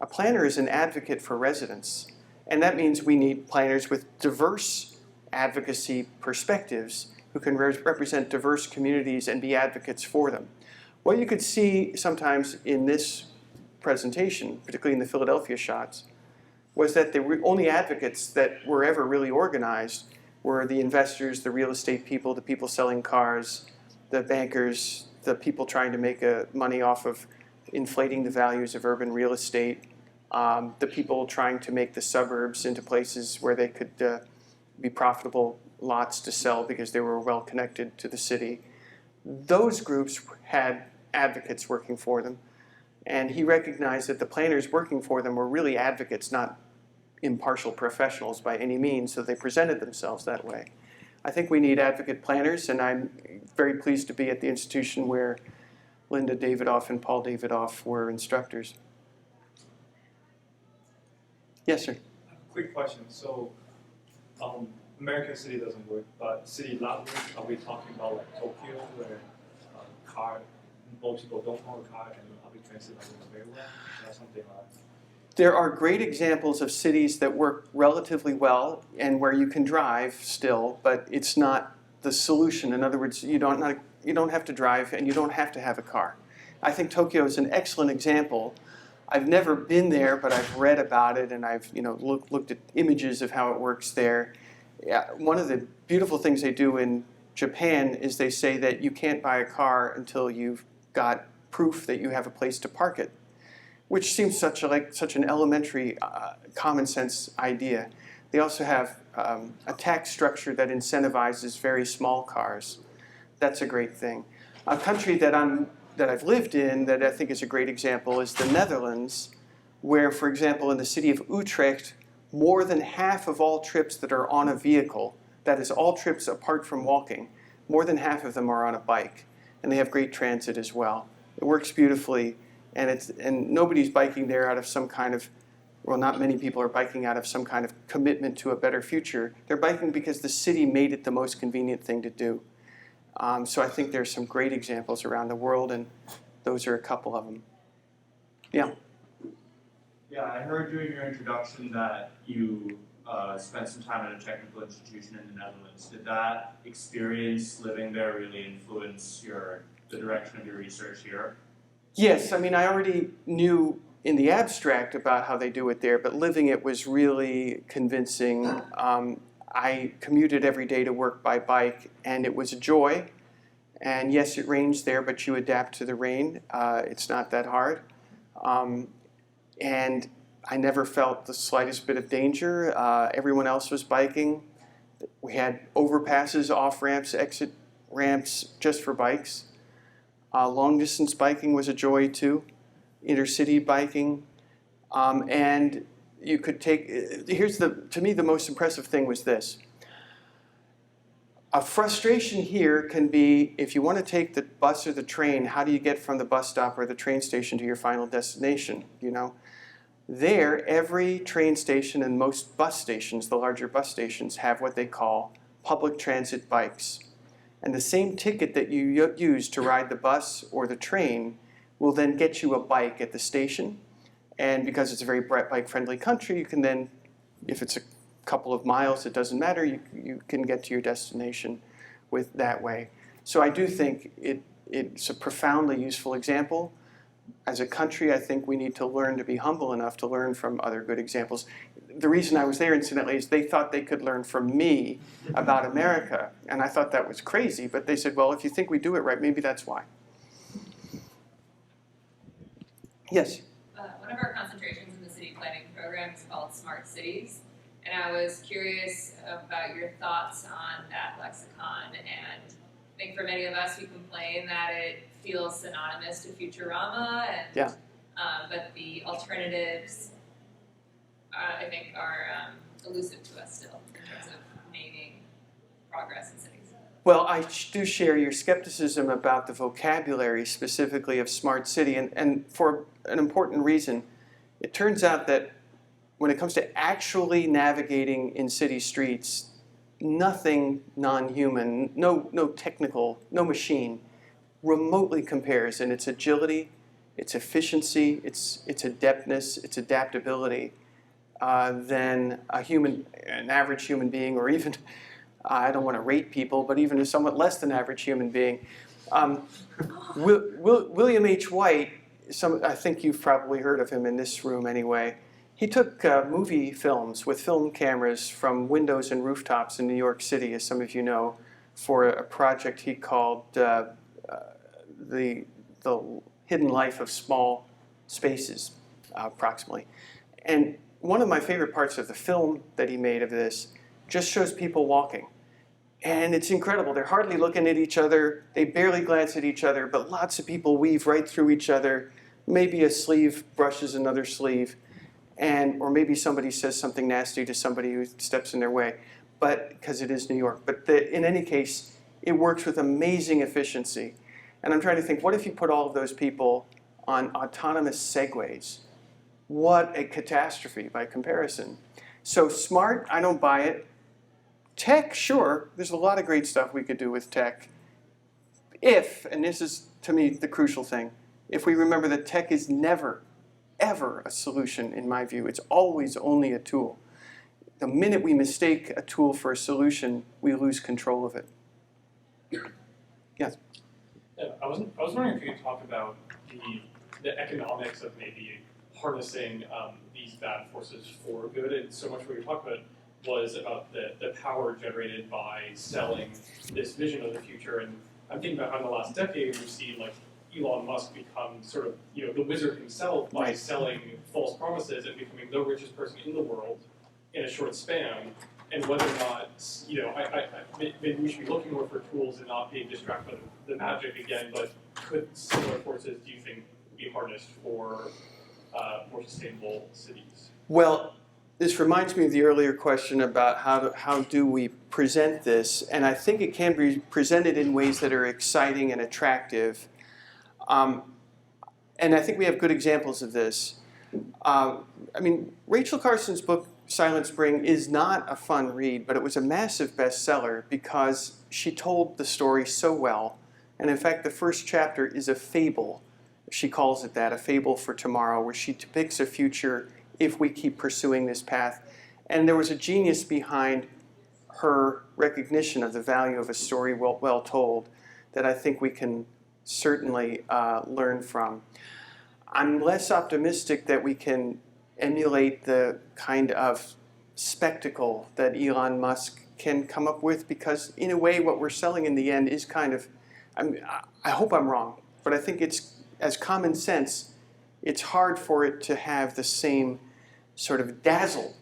A planner is an advocate for residents, and that means we need planners with diverse advocacy perspectives who can represent diverse communities and be advocates for them. What you could see sometimes in this presentation, particularly in the Philadelphia shots, was that the only advocates that were ever really organized were the investors, the real estate people, the people selling cars, the bankers, the people trying to make money off of inflating the values of urban real estate, the people trying to make the suburbs into places where they could be profitable lots to sell because they were well connected to the city. Those groups had advocates working for them. And he recognized that the planners working for them were really advocates, not impartial professionals by any means, so they presented themselves that way. I think we need advocate planners, and I'm very pleased to be at the institution where Linda Davidoff and Paul Davidoff were instructors. Yes, sir. Quick question. So, American city doesn't work, but city not work. Are we talking about like Tokyo, where most people don't own a car and public transit doesn't work very well? Is that something like? There are great examples of cities that work relatively well and where you can drive still, but it's not the solution. In other words, you don't have to drive and you don't have to have a car. I think Tokyo is an excellent example. I've never been there, but I've read about it and I've looked at images of how it works there. Yeah, one of the beautiful things they do in Japan is they say that you can't buy a car until you've got proof that you have a place to park it, which seems such an elementary common sense idea. They also have a tax structure that incentivizes very small cars. That's a great thing. A country that I've lived in that I think is a great example is the Netherlands, where, for example, in the city of Utrecht, more than half of all trips that are on a vehicle, that is all trips apart from walking, more than half of them are on a bike. And they have great transit as well. It works beautifully, and nobody's biking there out of some kind of, well, not many people are biking out of some kind of commitment to a better future. They're biking because the city made it the most convenient thing to do. So I think there's some great examples around the world, and those are a couple of them. Yeah. Yeah, I heard during your introduction that you spent some time at a technical institution in the Netherlands. Did that experience living there really influence the direction of your research here? Yes, I mean, I already knew in the abstract about how they do it there, but living it was really convincing. I commuted every day to work by bike, and it was a joy. And yes, it rains there, but you adapt to the rain. It's not that hard. And I never felt the slightest bit of danger. Everyone else was biking. We had overpasses, off-ramps, exit ramps just for bikes. Long-distance biking was a joy too. Intercity biking. And you could take, to me the most impressive thing was this. A frustration here can be, if you want to take the bus or the train, how do you get from the bus stop or the train station to your final destination, you know? There, every train station and most bus stations, the larger bus stations, have what they call public transit bikes. And the same ticket that you use to ride the bus or the train will then get you a bike at the station. And because it's a very bike-friendly country, you can then, if it's a couple of miles, it doesn't matter, you can get to your destination with that way. So I do think it's a profoundly useful example. As a country, I think we need to learn to be humble enough to learn from other good examples. The reason I was there, incidentally, is they thought they could learn from me about America. And I thought that was crazy, but they said, well, if you think we do it right, maybe that's why. Yes? One of our concentrations in the city planning program is called Smart Cities. And I was curious about your thoughts on that lexicon. And I think for many of us, we complain that it feels synonymous to Futurama, and but the alternatives, I think, are elusive to us still in terms of naming progress in cities. Well, I do share your skepticism about the vocabulary, specifically of smart city, and for an important reason. It turns out that when it comes to actually navigating in city streets, nothing non-human, no technical, no machine, remotely compares in its agility, its efficiency, its adeptness, its adaptability than an average human being, or even, I don't want to rate people, but even a somewhat less than average human being. William H. White, I think you've probably heard of him in this room anyway. He took movie films with film cameras from windows and rooftops in New York City, as some of you know, for a project he called the Hidden Life of Small Spaces, approximately. And one of my favorite parts of the film that he made of this just shows people walking. And it's incredible. They're hardly looking at each other. They barely glance at each other, but lots of people weave right through each other. Maybe a sleeve brushes another sleeve, or maybe somebody says something nasty to somebody who steps in their way, but because it is New York. But in any case, it works with amazing efficiency. And I'm trying to think, what if you put all of those people on autonomous segways? What a catastrophe by comparison. So smart, I don't buy it. Tech, sure, there's a lot of great stuff we could do with tech. If, and this is to me the crucial thing, if we remember that tech is never, ever a solution in my view. It's always only a tool. The minute we mistake a tool for a solution, we lose control of it. Yes? Yeah, I was wondering if you could talk about the economics of maybe harnessing these bad forces for good. And so much what you're talking about was about the power generated by selling this vision of the future. And I'm thinking about how in the last decade we've seen like Elon Musk become sort of, the wizard himself by selling false promises and becoming the richest person in the world in a short span. And whether or not, maybe we should be looking more for tools and not being distracted by the magic again, but could similar forces, do you think, be harnessed for more sustainable cities? Well, this reminds me of the earlier question about how do we present this, and I think it can be presented in ways that are exciting and attractive. And I think we have good examples of this. Rachel Carson's book, Silent Spring, is not a fun read, but it was a massive bestseller because she told the story so well. And in fact, the first chapter is a fable she calls it that, A Fable for Tomorrow, where she depicts a future if we keep pursuing this path. And there was a genius behind her recognition of the value of a story well told that I think we can certainly learn from. I'm less optimistic that we can emulate the kind of spectacle that Elon Musk can come up with, because in a way what we're selling in the end is kind of, I hope I'm wrong, but I think it's, as common sense, it's hard for it to have the same sort of dazzle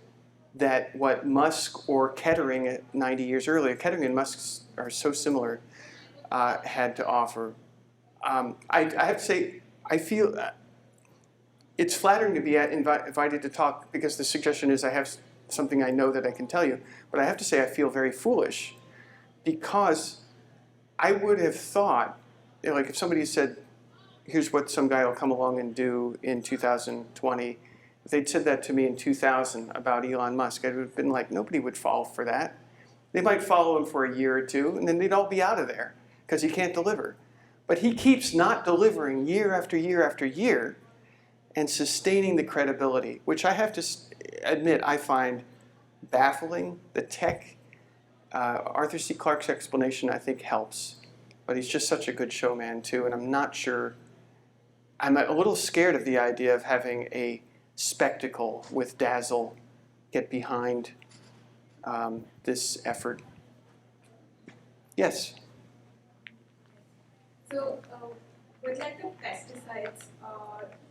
that what Musk or Kettering 90 years earlier, Kettering and Musk are so similar, had to offer. I have to say, I feel it's flattering to be invited to talk, because the suggestion is I have something I know that I can tell you. But I have to say I feel very foolish, because I would have thought, like if somebody said, here's what some guy will come along and do in 2020, if they'd said that to me in 2000 about Elon Musk, I would have been like, nobody would fall for that. They might follow him for a year or two, and then they'd all be out of there, because he can't deliver. But he keeps not delivering year after year after year, and sustaining the credibility, which I have to admit I find baffling. The tech, Arthur C. Clarke's explanation I think helps, but he's just such a good showman too, and I'm not sure, I'm a little scared of the idea of having a spectacle with dazzle get behind this effort. Yes? So, with like the pesticides,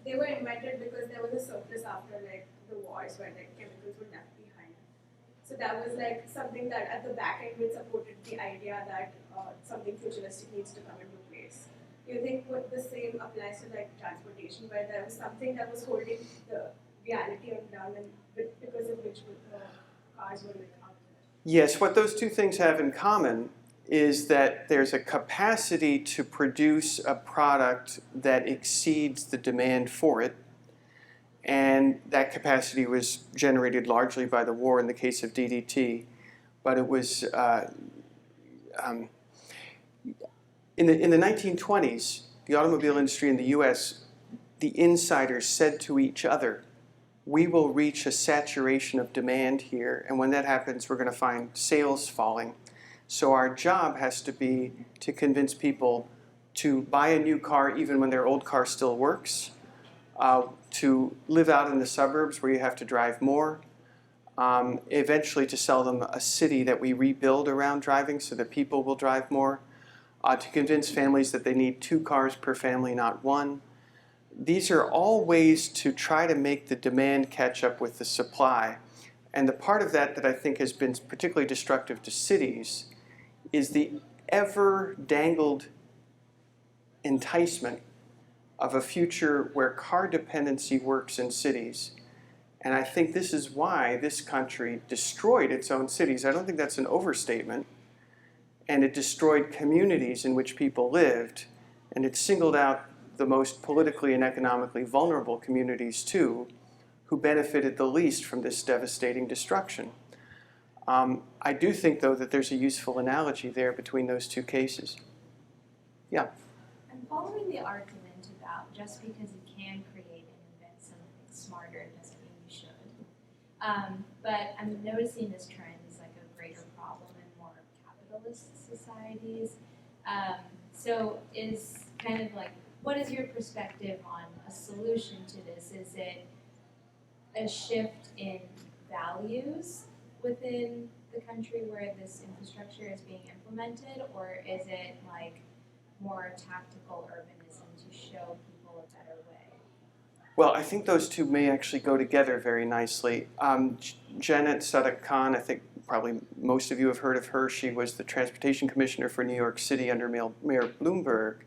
they were invented because there was a surplus after like the wars where like chemicals were left behind. So that was like something that at the back end which supported the idea that something futuristic needs to come into place. Do you think what the same applies to like transportation, where there was something that was holding the reality on down, and because of which cars were like out there? Yes, what those two things have in common is that there's a capacity to produce a product that exceeds the demand for it. And that capacity was generated largely by the war in the case of DDT. But it was, in the 1920s, the automobile industry in the US, the insiders said to each other, we will reach a saturation of demand here, and when that happens, we're going to find sales falling. So our job has to be to convince people to buy a new car even when their old car still works, to live out in the suburbs where you have to drive more, eventually to sell them a city that we rebuild around driving so that people will drive more, to convince families that they need 2 cars per family, not 1. These are all ways to try to make the demand catch up with the supply. And the part of that that I think has been particularly destructive to cities is the ever-dangled enticement of a future where car dependency works in cities. And I think this is why this country destroyed its own cities. I don't think that's an overstatement. And it destroyed communities in which people lived, and it singled out the most politically and economically vulnerable communities too, who benefited the least from this devastating destruction. I do think, though, that there's a useful analogy there between those two cases. Yeah? I'm following the argument about just because you can create and invent something smarter doesn't mean you should. But I'm noticing this trend is like a greater problem in more capitalist societies. So is kind of like, what is your perspective on a solution to this? Is it a shift in values within the country where this infrastructure is being implemented, or is it like more tactical urbanism to show people a better way? Well, I think those two may actually go together very nicely. Janet Sadak Khan, I think probably most of you have heard of her. She was the transportation commissioner for New York City under Mayor Bloomberg.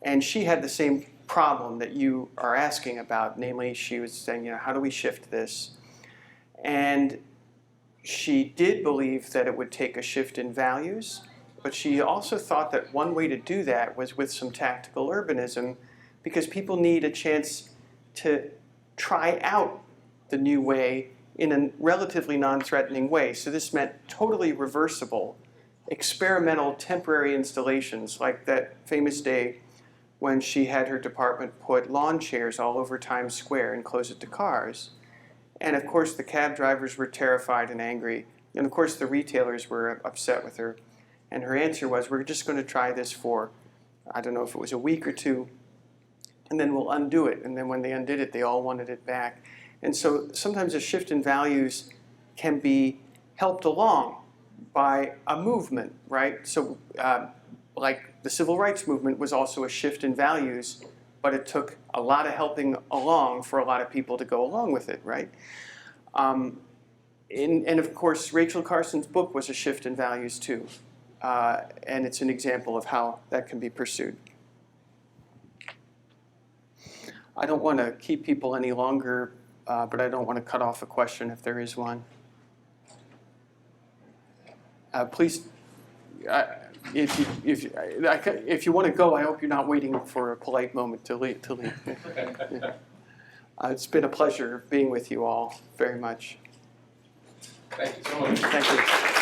And she had the same problem that you are asking about, namely she was saying, how do we shift this? And she did believe that it would take a shift in values, but she also thought that one way to do that was with some tactical urbanism, because people need a chance to try out the new way in a relatively non-threatening way. So this meant totally reversible, experimental, temporary installations, like that famous day when she had her department put lawn chairs all over Times Square and close it to cars. And of course the cab drivers were terrified and angry. And of course the retailers were upset with her. And her answer was, we're just going to try this for, I don't know if it was a week or two, and then we'll undo it. And then when they undid it, they all wanted it back. And so sometimes a shift in values can be helped along by a movement, right? So like the civil rights movement was also a shift in values, but it took a lot of helping along for a lot of people to go along with it, right? And of course, Rachel Carson's book was a shift in values too. And it's an example of how that can be pursued. I don't want to keep people any longer, but I don't want to cut off a question if there is one. Please, if you want to go, I hope you're not waiting for a polite moment to leave. Yeah. It's been a pleasure being with you all very much. Thank you so much. Thank you.